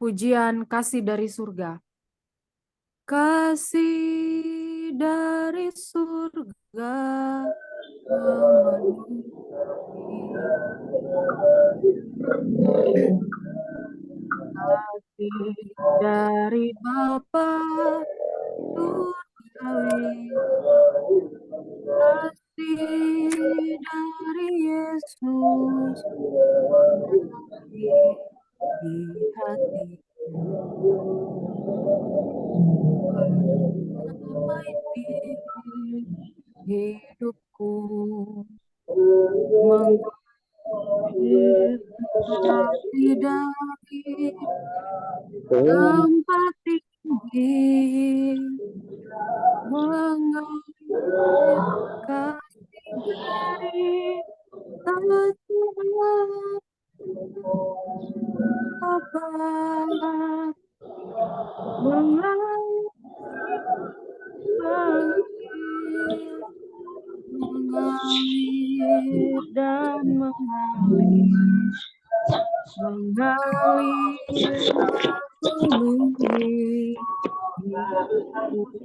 Pujian kasih dari surga. Kasih dari surga memenuhi. Kasih dari Bapa surgawi. Kasih dari Yesus mengalir di hatiku. Berdamai di hidupku. Mengalir kasih dari tempat tinggi. Mengalir kasih dari Tuhan Bapa. Mengalir, mengalir, mengalir dan mengalir, mengalir memenuhi hidupku.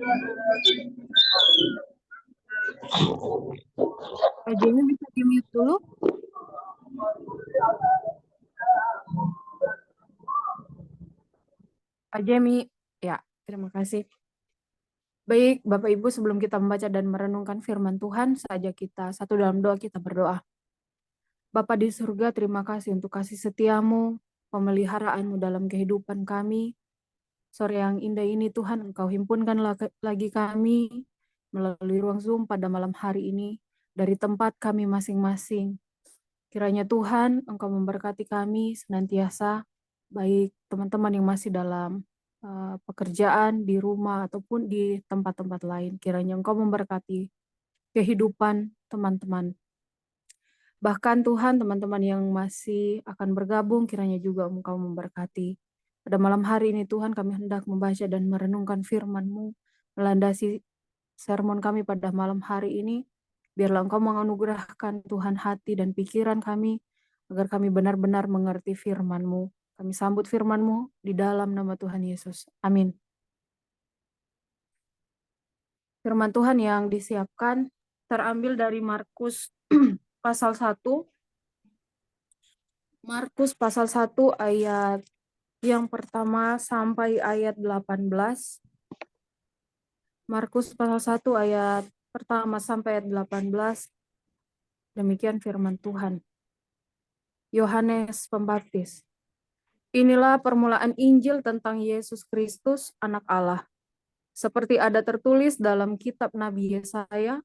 Aja bisa di-mute dulu. Ajemi, ya, terima kasih. Baik, Bapak Ibu, sebelum kita membaca dan merenungkan firman Tuhan, saja kita satu dalam doa kita berdoa. Bapa di surga, terima kasih untuk kasih setiamu, pemeliharaanmu dalam kehidupan kami. Sore yang indah ini Tuhan, Engkau himpunkan lagi kami melalui ruang Zoom pada malam hari ini dari tempat kami masing-masing. Kiranya Tuhan, Engkau memberkati kami senantiasa, baik teman-teman yang masih dalam pekerjaan di rumah ataupun di tempat-tempat lain. Kiranya Engkau memberkati kehidupan teman-teman. Bahkan Tuhan, teman-teman yang masih akan bergabung, kiranya juga Engkau memberkati. Pada malam hari ini Tuhan, kami hendak membaca dan merenungkan firman-Mu, melandasi sermon kami pada malam hari ini. Biarlah Engkau menganugerahkan Tuhan hati dan pikiran kami, agar kami benar-benar mengerti firman-Mu. Kami sambut firman-Mu di dalam nama Tuhan Yesus. Amin. Firman Tuhan yang disiapkan terambil dari Markus pasal 1. Markus pasal 1 ayat yang pertama sampai ayat 18. Markus pasal 1 ayat pertama sampai ayat 18. Demikian firman Tuhan. Yohanes Pembaptis. Inilah permulaan Injil tentang Yesus Kristus, Anak Allah. Seperti ada tertulis dalam kitab Nabi Yesaya,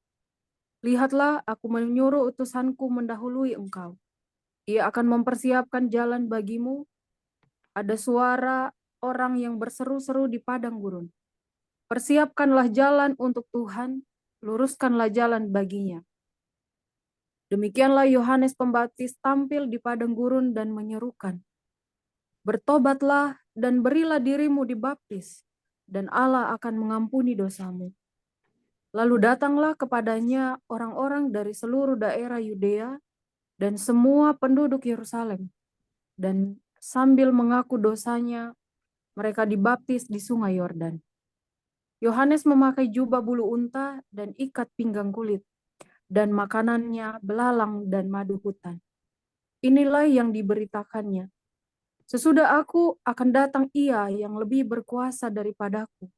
lihatlah aku menyuruh utusanku mendahului engkau. Ia akan mempersiapkan jalan bagimu. Ada suara orang yang berseru-seru di padang gurun. Persiapkanlah jalan untuk Tuhan, luruskanlah jalan baginya. Demikianlah Yohanes Pembaptis tampil di padang gurun dan menyerukan, bertobatlah dan berilah dirimu dibaptis, dan Allah akan mengampuni dosamu. Lalu datanglah kepadanya orang-orang dari seluruh daerah Yudea dan semua penduduk Yerusalem, dan sambil mengaku dosanya, mereka dibaptis di sungai Yordan. Yohanes memakai jubah bulu unta dan ikat pinggang kulit, dan makanannya belalang dan madu hutan. Inilah yang diberitakannya. Sesudah aku akan datang Ia yang lebih berkuasa daripadaku.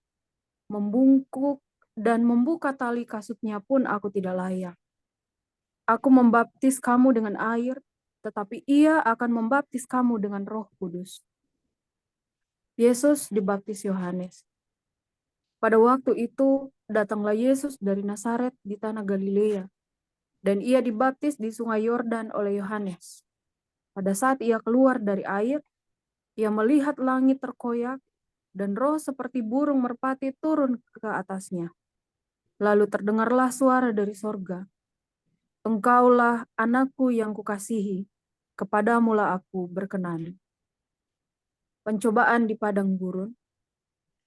Membungkuk dan membuka tali kasutnya pun aku tidak layak. Aku membaptis kamu dengan air, tetapi Ia akan membaptis kamu dengan Roh Kudus. Yesus dibaptis Yohanes. Pada waktu itu datanglah Yesus dari Nazaret di tanah Galilea, dan Ia dibaptis di sungai Yordan oleh Yohanes. Pada saat Ia keluar dari air, Ia melihat langit terkoyak, dan roh seperti burung merpati turun ke atasnya. Lalu terdengarlah suara dari sorga, Engkaulah anakku yang kukasihi, kepadamulah aku berkenan. Pencobaan di padang gurun.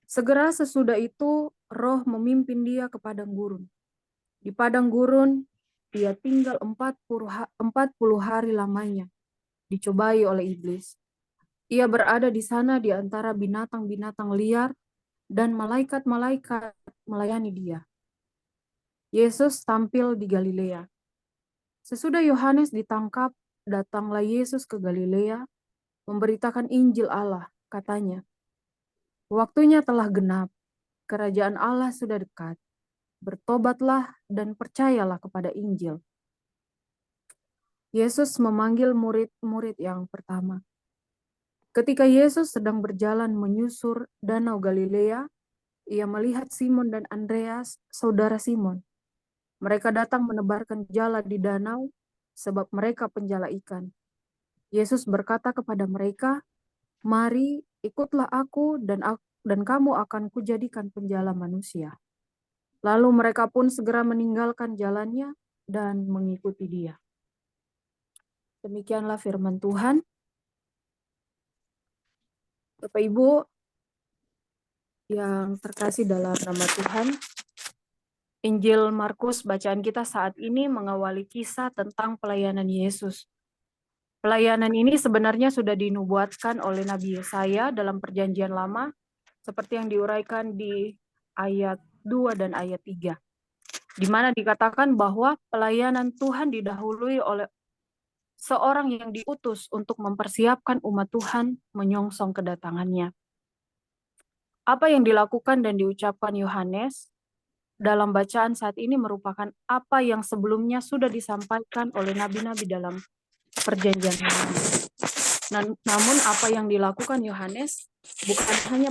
Segera sesudah itu, roh memimpin dia ke padang gurun. Di padang gurun, dia tinggal 40 hari lamanya, dicobai oleh iblis. Ia berada di sana di antara binatang-binatang liar dan malaikat-malaikat melayani dia. Yesus tampil di Galilea. Sesudah Yohanes ditangkap, datanglah Yesus ke Galilea, memberitakan Injil Allah, katanya, "Waktunya telah genap, kerajaan Allah sudah dekat. Bertobatlah dan percayalah kepada Injil." Yesus memanggil murid-murid yang pertama. Ketika Yesus sedang berjalan menyusur Danau Galilea, ia melihat Simon dan Andreas, saudara Simon. Mereka datang menebarkan jala di danau, sebab mereka penjala ikan. Yesus berkata kepada mereka, "Mari, ikutlah aku dan kamu akan kujadikan penjala manusia." Lalu mereka pun segera meninggalkan jalannya dan mengikuti dia. Demikianlah firman Tuhan. Bapak Ibu yang terkasih dalam nama Tuhan, Injil Markus bacaan kita saat ini mengawali kisah tentang pelayanan Yesus. Pelayanan ini sebenarnya sudah dinubuatkan oleh Nabi Yesaya dalam Perjanjian Lama, seperti yang diuraikan di ayat 2 dan ayat 3, di mana dikatakan bahwa pelayanan Tuhan didahului oleh seorang yang diutus untuk mempersiapkan umat Tuhan menyongsong kedatangannya. Apa yang dilakukan dan diucapkan Yohanes dalam bacaan saat ini merupakan apa yang sebelumnya sudah disampaikan oleh nabi-nabi dalam Perjanjian Lama. Namun apa yang dilakukan Yohanes bukan hanya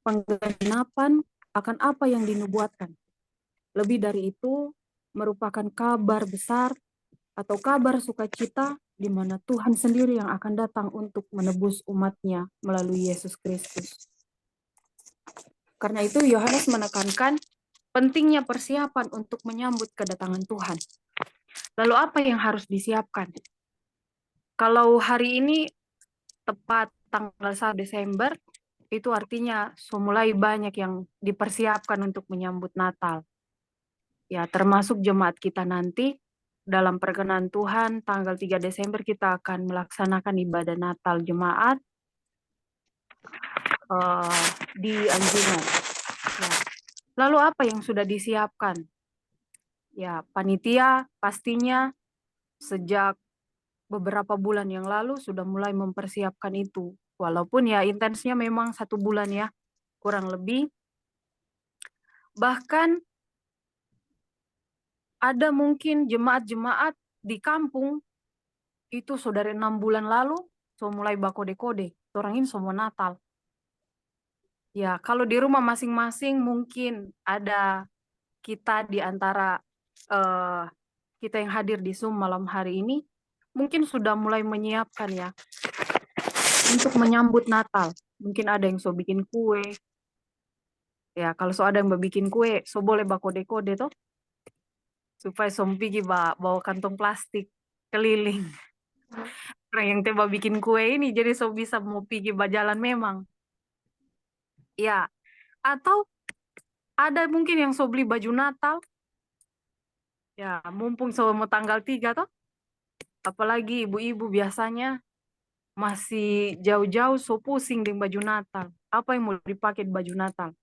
penggenapan akan apa yang dinubuatkan. Lebih dari itu, merupakan kabar besar atau kabar sukacita di mana Tuhan sendiri yang akan datang untuk menebus umatnya melalui Yesus Kristus. Karena itu Yohanes menekankan pentingnya persiapan untuk menyambut kedatangan Tuhan. Lalu apa yang harus disiapkan? Kalau hari ini tepat tanggal 1 Desember, itu artinya mulai banyak yang dipersiapkan untuk menyambut Natal. Ya, termasuk jemaat kita nanti dalam perkenan Tuhan tanggal 3 Desember kita akan melaksanakan ibadah Natal jemaat di Anjungan. Ya. Lalu apa yang sudah disiapkan? Ya, panitia pastinya sejak beberapa bulan yang lalu sudah mulai mempersiapkan itu. Walaupun ya intensnya memang 1 bulan ya, kurang lebih. Bahkan ada mungkin jemaat-jemaat di kampung itu saudara 6 bulan lalu so mulai bakode-kode. Orang ini semua Natal. Ya, kalau di rumah masing-masing mungkin ada kita di antara kita yang hadir di Zoom malam hari ini mungkin sudah mulai menyiapkan ya untuk menyambut Natal. Mungkin ada yang so bikin kue. Ya, kalau so ada yang bikin kue, so boleh bakode-kode toh. Supaya so pergi bawa kantong plastik keliling. Orang yang tiba bikin kue ini jadi so bisa mau pergi berjalan memang. Ya, atau ada mungkin yang so beli baju Natal. Ya, mumpung so mau tanggal 3 toh. Apalagi ibu-ibu biasanya masih jauh-jauh so pusing dengan baju Natal. Apa yang mau dipakai di baju Natal?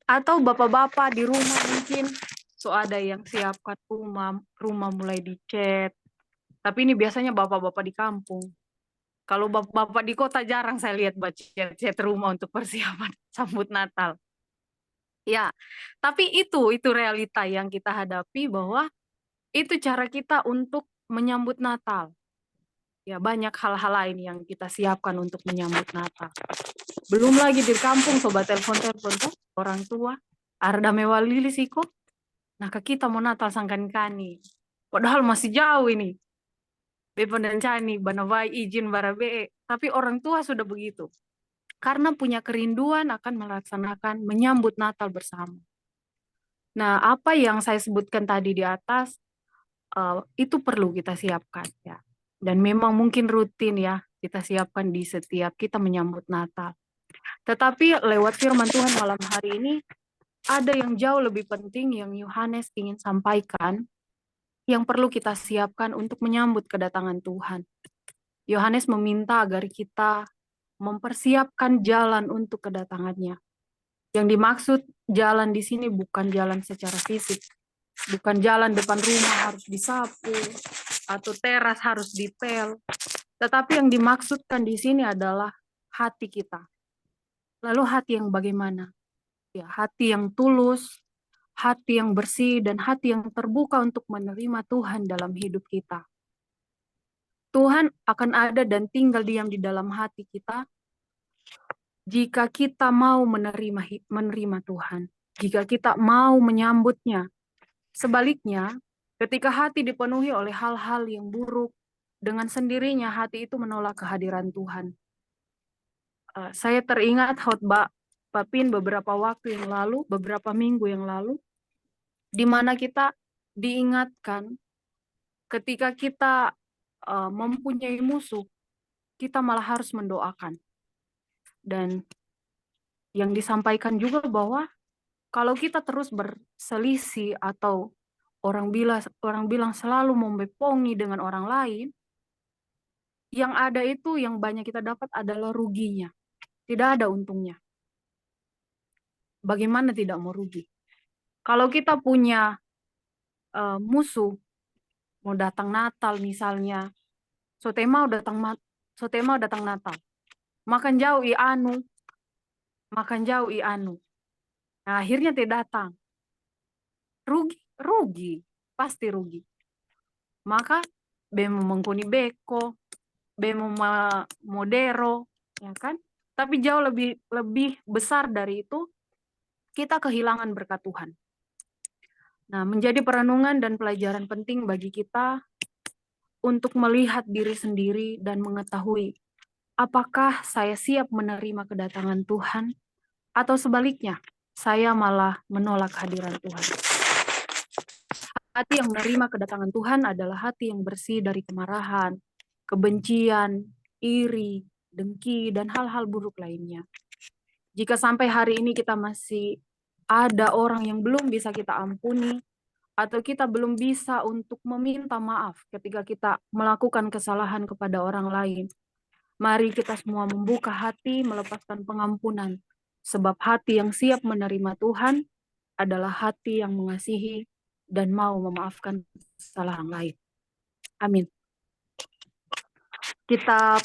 Atau bapak-bapak di rumah mungkin so ada yang siapkan rumah mulai dicat. Tapi ini biasanya bapak-bapak di kampung. Kalau bapak-bapak di kota jarang saya lihat cat rumah untuk persiapan sambut Natal. Ya, tapi itu realita yang kita hadapi bahwa itu cara kita untuk menyambut Natal. Ya, banyak hal-hal lain yang kita siapkan untuk menyambut Natal. Belum lagi di kampung, sobat telepon-telepon tuh, orang tua. Arda mewalili siko. Nah, ke kita mau Natal sangkan kani. Padahal masih jauh ini. Bepan dan cani, banawai izin barabe. Tapi orang tua sudah begitu. Karena punya kerinduan akan melaksanakan menyambut Natal bersama. Nah, apa yang saya sebutkan tadi di atas, itu perlu kita siapkan ya. Dan memang mungkin rutin ya, kita siapkan di setiap kita menyambut Natal. Tetapi lewat firman Tuhan malam hari ini, ada yang jauh lebih penting yang Yohanes ingin sampaikan, yang perlu kita siapkan untuk menyambut kedatangan Tuhan. Yohanes meminta agar kita mempersiapkan jalan untuk kedatangannya. Yang dimaksud jalan di sini bukan jalan secara fisik, bukan jalan depan rumah harus disapu atau teras harus dipel, tetapi yang dimaksudkan di sini adalah hati kita. Lalu hati yang bagaimana? Ya, hati yang tulus, hati yang bersih, dan hati yang terbuka untuk menerima Tuhan dalam hidup kita. Tuhan akan ada dan tinggal diam di dalam hati kita jika kita mau menerima Tuhan, jika kita mau menyambutnya. Sebaliknya, ketika hati dipenuhi oleh hal-hal yang buruk, dengan sendirinya hati itu menolak kehadiran Tuhan. Saya teringat khotbah Papin beberapa waktu yang lalu, beberapa minggu yang lalu, di mana kita diingatkan ketika kita mempunyai musuh, kita malah harus mendoakan. Dan yang disampaikan juga bahwa kalau kita terus berselisih atau orang bilang selalu membepongi dengan orang lain, yang ada itu yang banyak kita dapat adalah ruginya. Tidak ada untungnya. Bagaimana tidak mau rugi? Kalau kita punya musuh, mau datang Natal misalnya, sotema datang Natal, makan jauh anu. Nah, akhirnya tidak datang. Rugi, pasti rugi. Maka bemo mengkoni beko, bemo modero, ya kan? Tapi jauh lebih besar dari itu, kita kehilangan berkat Tuhan. Nah, menjadi perenungan dan pelajaran penting bagi kita untuk melihat diri sendiri dan mengetahui apakah saya siap menerima kedatangan Tuhan atau sebaliknya, saya malah menolak kehadiran Tuhan. Hati yang menerima kedatangan Tuhan adalah hati yang bersih dari kemarahan, kebencian, iri, dengki, dan hal-hal buruk lainnya. Jika sampai hari ini kita masih ada orang yang belum bisa kita ampuni, atau kita belum bisa untuk meminta maaf ketika kita melakukan kesalahan kepada orang lain, mari kita semua membuka hati, melepaskan pengampunan. Sebab hati yang siap menerima Tuhan adalah hati yang mengasihi dan mau memaafkan kesalahan lain. Amin. Kita